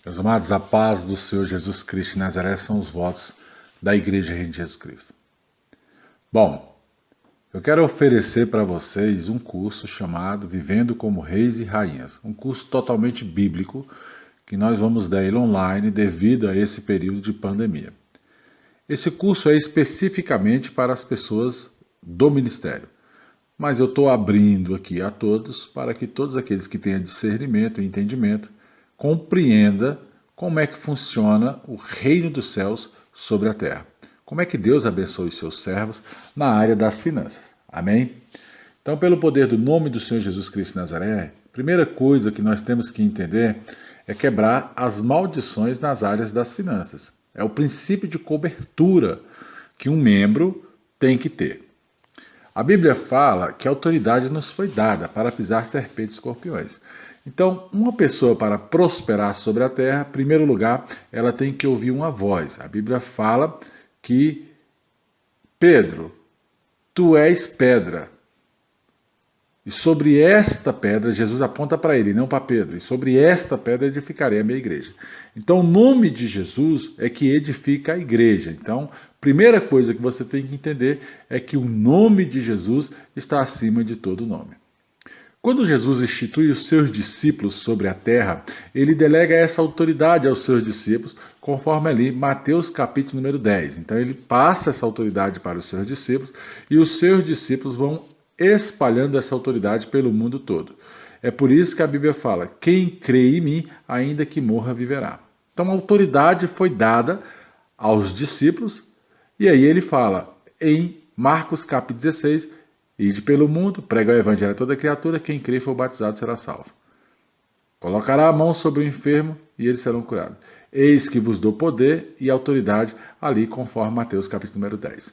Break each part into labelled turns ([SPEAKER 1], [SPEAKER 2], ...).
[SPEAKER 1] Meus amados, a paz do Senhor Jesus Cristo de Nazaré são os votos da Igreja Reino de Jesus Cristo. Bom, eu quero oferecer para vocês um curso chamado Vivendo como Reis e Rainhas, um curso totalmente bíblico que nós vamos dar ele online devido a esse período de pandemia. Esse curso é especificamente para as pessoas do ministério, mas eu estou abrindo aqui a todos para que todos aqueles que tenham discernimento e entendimento compreenda como é que funciona o reino dos céus sobre a terra. Como é que Deus abençoa os seus servos na área das finanças. Amém? Então, pelo poder do nome do Senhor Jesus Cristo de Nazaré, a primeira coisa que nós temos que entender é quebrar as maldições nas áreas das finanças. É o princípio de cobertura que um membro tem que ter. A Bíblia fala que a autoridade nos foi dada para pisar serpentes e escorpiões. Então, uma pessoa para prosperar sobre a terra, em primeiro lugar, ela tem que ouvir uma voz. A Bíblia fala que Pedro, tu és pedra. E sobre esta pedra, Jesus aponta para ele, não para Pedro, e sobre esta pedra edificarei a minha igreja. Então, o nome de Jesus é que edifica a igreja. Então, primeira coisa que você tem que entender é que o nome de Jesus está acima de todo nome. Quando Jesus institui os seus discípulos sobre a terra, ele delega essa autoridade aos seus discípulos, conforme ali Mateus capítulo número 10. Então ele passa essa autoridade para os seus discípulos e os seus discípulos vão espalhando essa autoridade pelo mundo todo. É por isso que a Bíblia fala, quem crê em mim, ainda que morra, viverá. Então a autoridade foi dada aos discípulos e aí ele fala em Marcos capítulo 16, ide pelo mundo, prega o evangelho a toda criatura, quem crê e for batizado será salvo. Colocará a mão sobre o enfermo e eles serão curados. Eis que vos dou poder e autoridade, ali conforme Mateus capítulo número 10.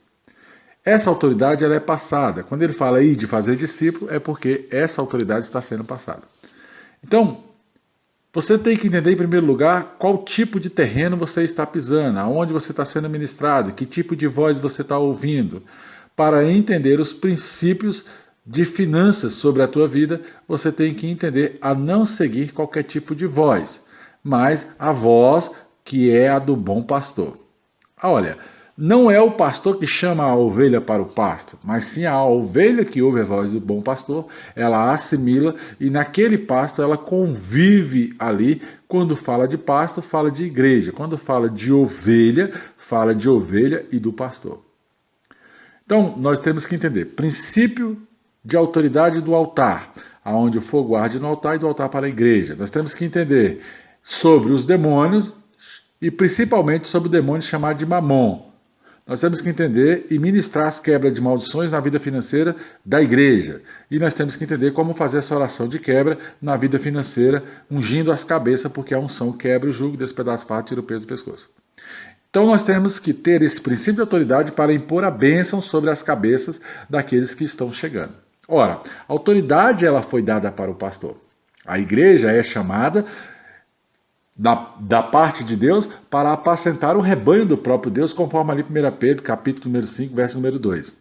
[SPEAKER 1] Essa autoridade ela é passada. Quando ele fala aí de fazer discípulo, é porque essa autoridade está sendo passada. Então, você tem que entender em primeiro lugar qual tipo de terreno você está pisando, aonde você está sendo ministrado, que tipo de voz você está ouvindo. Para entender os princípios de finanças sobre a tua vida, você tem que entender a não seguir qualquer tipo de voz, mas a voz que é a do bom pastor. Olha, não é o pastor que chama a ovelha para o pasto, mas sim a ovelha que ouve a voz do bom pastor, ela assimila e naquele pasto ela convive ali. Quando fala de pasto, fala de igreja. Quando fala de ovelha e do pastor. Então, nós temos que entender, princípio de autoridade do altar, aonde o fogo arde no altar e do altar para a igreja. Nós temos que entender sobre os demônios e principalmente sobre o demônio chamado de Mamon. Nós temos que entender e ministrar as quebras de maldições na vida financeira da igreja. E nós temos que entender como fazer essa oração de quebra na vida financeira, ungindo as cabeças, porque a unção quebra o jugo, despedaça o fardo, tira o peso do pescoço. Então nós temos que ter esse princípio de autoridade para impor a bênção sobre as cabeças daqueles que estão chegando. Ora, a autoridade ela foi dada para o pastor. A igreja é chamada da parte de Deus para apacentar o rebanho do próprio Deus, conforme ali 1 Pedro, capítulo número 5, verso número 2.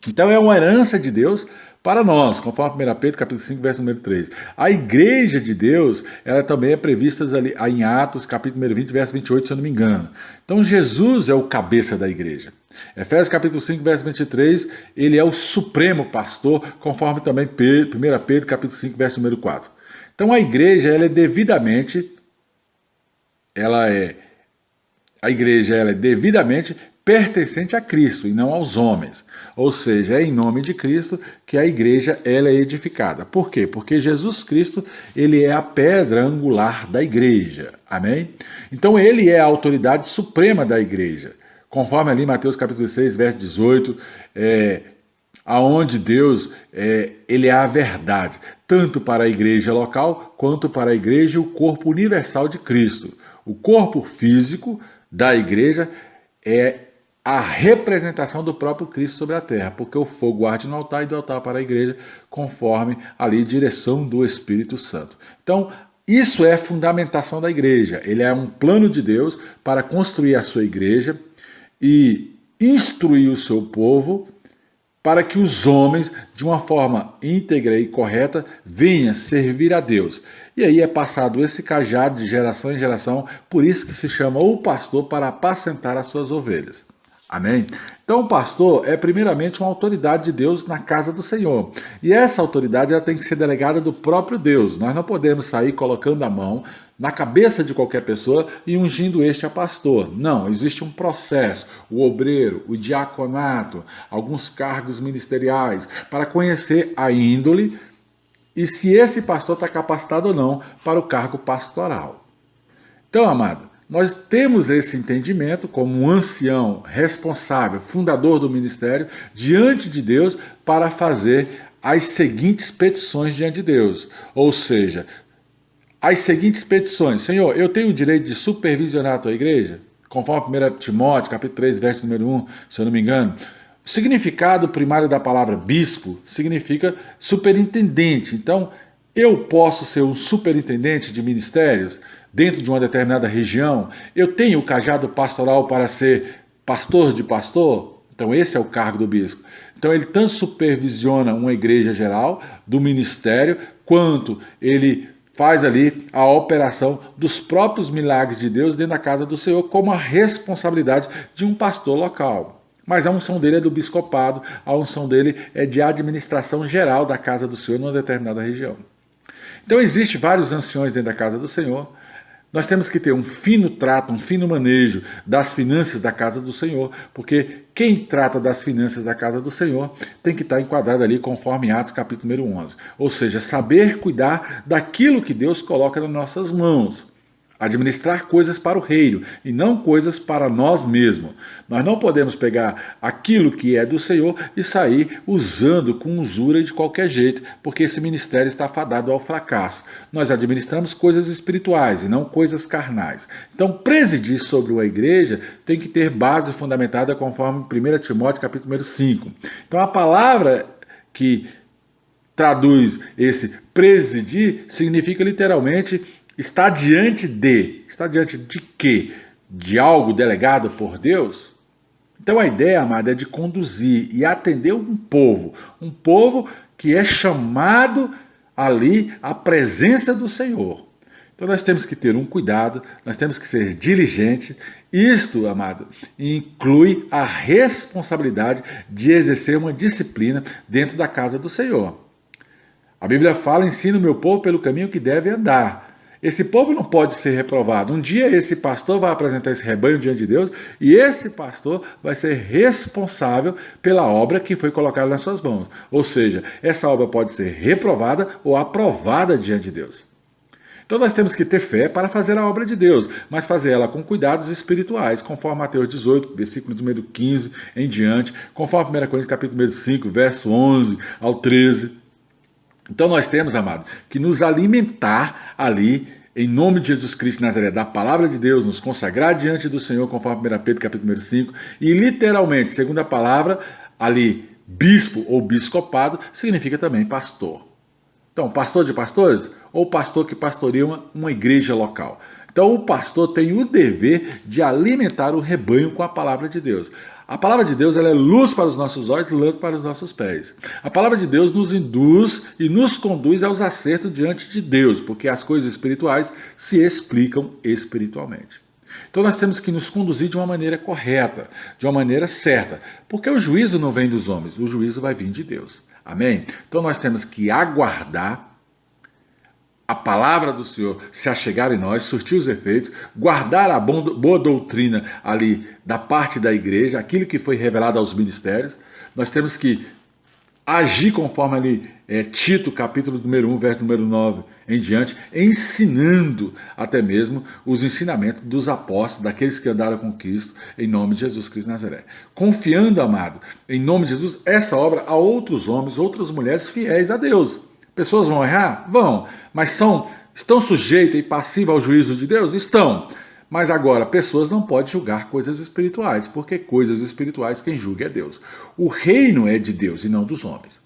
[SPEAKER 1] Então é uma herança de Deus para nós, conforme 1 Pedro, capítulo 5, verso número 3. A igreja de Deus, ela também é prevista ali em Atos, capítulo número 20, verso 28, se eu não me engano. Então Jesus é o cabeça da igreja. Efésios, capítulo 5, verso 23, ele é o supremo pastor, conforme também 1 Pedro, capítulo 5, verso número 4. Então a igreja, ela é devidamente pertencente a Cristo e não aos homens. Ou seja, é em nome de Cristo que a igreja ela é edificada. Por quê? Porque Jesus Cristo ele é a pedra angular da igreja. Amém? Então ele é a autoridade suprema da igreja. Conforme ali Mateus capítulo 6, verso 18, aonde Deus ele é a verdade, tanto para a igreja local quanto para a igreja e o corpo universal de Cristo. O corpo físico da igreja é a representação do próprio Cristo sobre a terra, porque o fogo arde no altar e do altar para a igreja, conforme ali direção do Espírito Santo. Então, isso é a fundamentação da igreja. Ele é um plano de Deus para construir a sua igreja e instruir o seu povo para que os homens, de uma forma íntegra e correta, venham servir a Deus. E aí é passado esse cajado de geração em geração, por isso que se chama o pastor para apacentar as suas ovelhas. Amém? Então o pastor é primeiramente uma autoridade de Deus na casa do Senhor. E essa autoridade ela tem que ser delegada do próprio Deus. Nós não podemos sair colocando a mão na cabeça de qualquer pessoa e ungindo este a pastor. Não, existe um processo, o obreiro, o diaconato, alguns cargos ministeriais, para conhecer a índole e se esse pastor está capacitado ou não para o cargo pastoral. Então, amado, nós temos esse entendimento como um ancião responsável, fundador do ministério, diante de Deus para fazer as seguintes petições diante de Deus. Ou seja, as seguintes petições. Senhor, eu tenho o direito de supervisionar a tua igreja? Conforme 1 Timóteo, capítulo 3, verso número 1, se eu não me engano. O significado primário da palavra bispo significa superintendente. Então, eu posso ser um superintendente de ministérios dentro de uma determinada região? Eu tenho o cajado pastoral para ser pastor de pastor? Então esse é o cargo do bispo. Então ele tanto supervisiona uma igreja geral do ministério, quanto ele faz ali a operação dos próprios milagres de Deus dentro da casa do Senhor, como a responsabilidade de um pastor local. Mas a unção dele é do biscopado, a unção dele é de administração geral da casa do Senhor numa determinada região. Então existem vários anciões dentro da casa do Senhor. Nós temos que ter um fino trato, um fino manejo das finanças da casa do Senhor, porque quem trata das finanças da casa do Senhor tem que estar enquadrado ali conforme Atos capítulo número 11. Ou seja, saber cuidar daquilo que Deus coloca nas nossas mãos. Administrar coisas para o reino e não coisas para nós mesmos. Nós não podemos pegar aquilo que é do Senhor e sair usando com usura de qualquer jeito, porque esse ministério está fadado ao fracasso. Nós administramos coisas espirituais e não coisas carnais. Então, presidir sobre uma igreja tem que ter base fundamentada conforme 1 Timóteo capítulo número 5. Então, a palavra que traduz esse presidir significa literalmente está diante de. Está diante de quê? De algo delegado por Deus? Então a ideia, amada, é de conduzir e atender um povo que é chamado ali à presença do Senhor. Então nós temos que ter um cuidado, nós temos que ser diligentes. Isto, amado, inclui a responsabilidade de exercer uma disciplina dentro da casa do Senhor. A Bíblia fala, ensina o meu povo pelo caminho que deve andar. Esse povo não pode ser reprovado. Um dia esse pastor vai apresentar esse rebanho diante de Deus e esse pastor vai ser responsável pela obra que foi colocada nas suas mãos. Ou seja, essa obra pode ser reprovada ou aprovada diante de Deus. Então nós temos que ter fé para fazer a obra de Deus, mas fazer ela com cuidados espirituais, conforme Mateus 18, versículo número 15 em diante, conforme 1 Coríntios capítulo número 5, verso 11 ao 13. Então nós temos, amado, que nos alimentar ali, em nome de Jesus Cristo de Nazaré, da palavra de Deus, nos consagrar diante do Senhor, conforme 1 Pedro capítulo número 5, e literalmente, segundo a palavra, ali, bispo ou biscopado, significa também pastor. Então, pastor de pastores, ou pastor que pastoreia uma igreja local. Então o pastor tem o dever de alimentar o rebanho com a palavra de Deus. A palavra de Deus ela é luz para os nossos olhos e lâmpada para os nossos pés. A palavra de Deus nos induz e nos conduz aos acertos diante de Deus, porque as coisas espirituais se explicam espiritualmente. Então nós temos que nos conduzir de uma maneira correta, de uma maneira certa, porque o juízo não vem dos homens, o juízo vai vir de Deus. Amém? Então nós temos que aguardar a palavra do Senhor se achegar em nós, surtir os efeitos, guardar a boa doutrina ali da parte da igreja, aquilo que foi revelado aos ministérios. Nós temos que agir conforme ali Tito, capítulo número 1, verso número 9 em diante, ensinando até mesmo os ensinamentos dos apóstolos, daqueles que andaram com Cristo, em nome de Jesus Cristo de Nazaré. Confiando, amado, em nome de Jesus, essa obra a outros homens, outras mulheres fiéis a Deus. Pessoas vão errar? Vão. Mas estão sujeitas e passivas ao juízo de Deus? Estão. Mas agora, pessoas não podem julgar coisas espirituais, porque coisas espirituais quem julga é Deus. O reino é de Deus e não dos homens.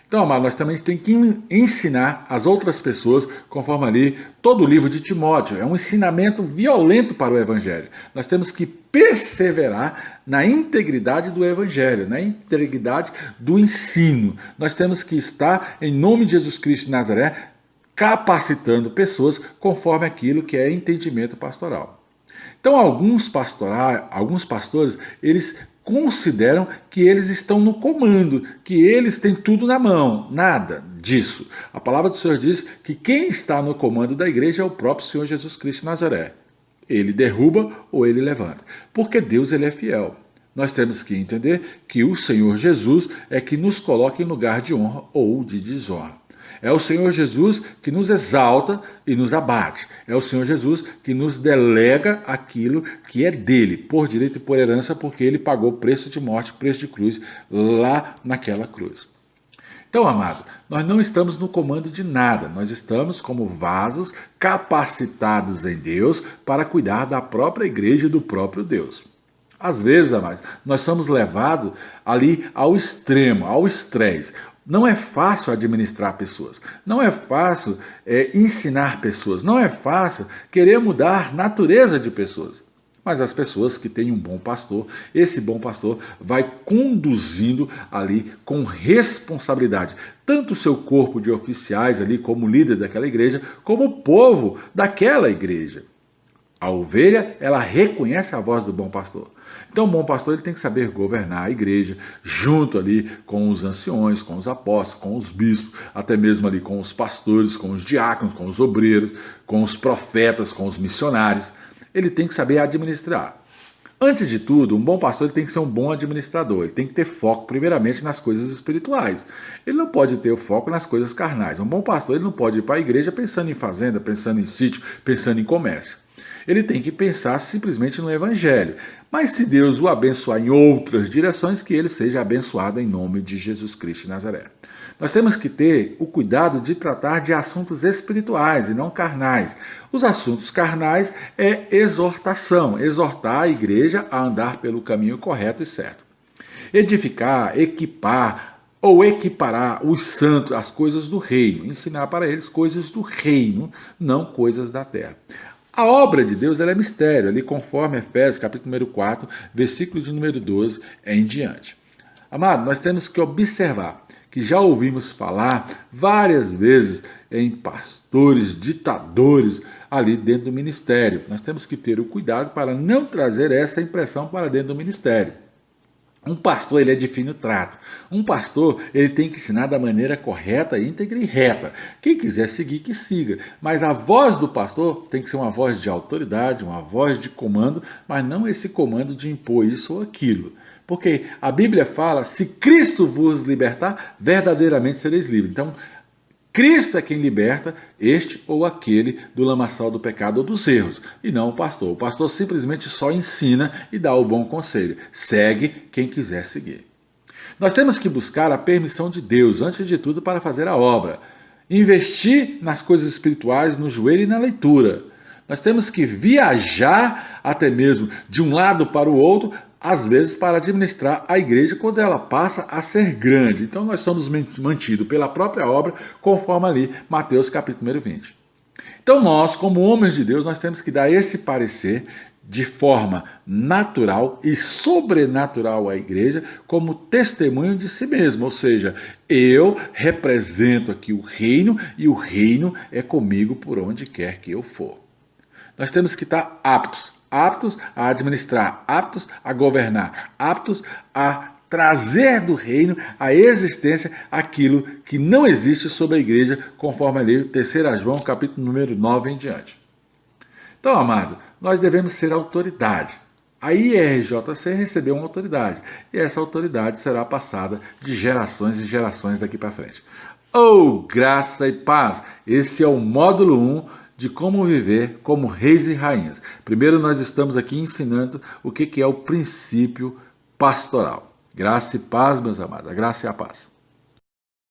[SPEAKER 1] Então, amado, nós também temos que ensinar as outras pessoas, conforme ali todo o livro de Timóteo. É um ensinamento violento para o Evangelho. Nós temos que perseverar na integridade do Evangelho, na integridade do ensino. Nós temos que estar, em nome de Jesus Cristo de Nazaré, capacitando pessoas conforme aquilo que é entendimento pastoral. Então, alguns pastores, eles consideram que eles estão no comando, que eles têm tudo na mão. Nada disso. A palavra do Senhor diz que quem está no comando da igreja é o próprio Senhor Jesus Cristo de Nazaré. Ele derruba ou ele levanta. Porque Deus, ele é fiel. Nós temos que entender que o Senhor Jesus é que nos coloca em lugar de honra ou de desonra. É o Senhor Jesus que nos exalta e nos abate. É o Senhor Jesus que nos delega aquilo que é dele, por direito e por herança, porque ele pagou preço de morte, preço de cruz, lá naquela cruz. Então, amado, nós não estamos no comando de nada. Nós estamos como vasos capacitados em Deus para cuidar da própria igreja e do próprio Deus. Às vezes, amados, nós somos levados ali ao extremo, ao estresse. Não é fácil administrar pessoas, não é fácil ensinar pessoas, não é fácil querer mudar a natureza de pessoas. Mas as pessoas que têm um bom pastor, esse bom pastor vai conduzindo ali com responsabilidade, tanto o seu corpo de oficiais ali como líder daquela igreja, como o povo daquela igreja. A ovelha, ela reconhece a voz do bom pastor. Então, o bom pastor ele tem que saber governar a igreja, junto ali com os anciões, com os apóstolos, com os bispos, até mesmo ali com os pastores, com os diáconos, com os obreiros, com os profetas, com os missionários. Ele tem que saber administrar. Antes de tudo, um bom pastor ele tem que ser um bom administrador. Ele tem que ter foco, primeiramente, nas coisas espirituais. Ele não pode ter o foco nas coisas carnais. Um bom pastor ele não pode ir para a igreja pensando em fazenda, pensando em sítio, pensando em comércio. Ele tem que pensar simplesmente no Evangelho. Mas se Deus o abençoar em outras direções, que ele seja abençoado em nome de Jesus Cristo de Nazaré. Nós temos que ter o cuidado de tratar de assuntos espirituais e não carnais. Os assuntos carnais é exortação, exortar a igreja a andar pelo caminho correto e certo. Edificar, equipar ou equiparar os santos às coisas do reino, ensinar para eles coisas do reino, não coisas da terra. A obra de Deus ela é mistério, ali conforme Efésios, capítulo número 4, versículo de número 12 em diante. Amado, nós temos que observar que já ouvimos falar várias vezes em pastores, ditadores ali dentro do ministério. Nós temos que ter o cuidado para não trazer essa impressão para dentro do ministério. Um pastor, ele é de fino trato. Um pastor, ele tem que ensinar da maneira correta, íntegra e reta. Quem quiser seguir, que siga. Mas a voz do pastor tem que ser uma voz de autoridade, uma voz de comando, mas não esse comando de impor isso ou aquilo. Porque a Bíblia fala, se Cristo vos libertar, verdadeiramente sereis livres. Então, Cristo é quem liberta este ou aquele do lamaçal do pecado ou dos erros, e não o pastor. O pastor simplesmente só ensina e dá o bom conselho. Segue quem quiser seguir. Nós temos que buscar a permissão de Deus, antes de tudo, para fazer a obra. Investir nas coisas espirituais, no joelho e na leitura. Nós temos que viajar até mesmo de um lado para o outro, às vezes para administrar a igreja quando ela passa a ser grande. Então nós somos mantidos pela própria obra, conforme ali Mateus capítulo número 20. Então nós, como homens de Deus, nós temos que dar esse parecer de forma natural e sobrenatural à igreja, como testemunho de si mesmo. Ou seja, eu represento aqui o reino e o reino é comigo por onde quer que eu for. Nós temos que estar aptos a administrar, aptos a governar, aptos a trazer do reino à existência aquilo que não existe sobre a igreja, conforme a lei 3 João, capítulo número 9 em diante. Então, amado, nós devemos ser autoridade. A IRJC recebeu uma autoridade, e essa autoridade será passada de gerações e gerações daqui para frente. Oh, graça e paz! Esse é o módulo 1 de como viver como reis e rainhas. Primeiro nós estamos aqui ensinando o que é o princípio pastoral. Graça e paz, meus amados. A graça e a paz.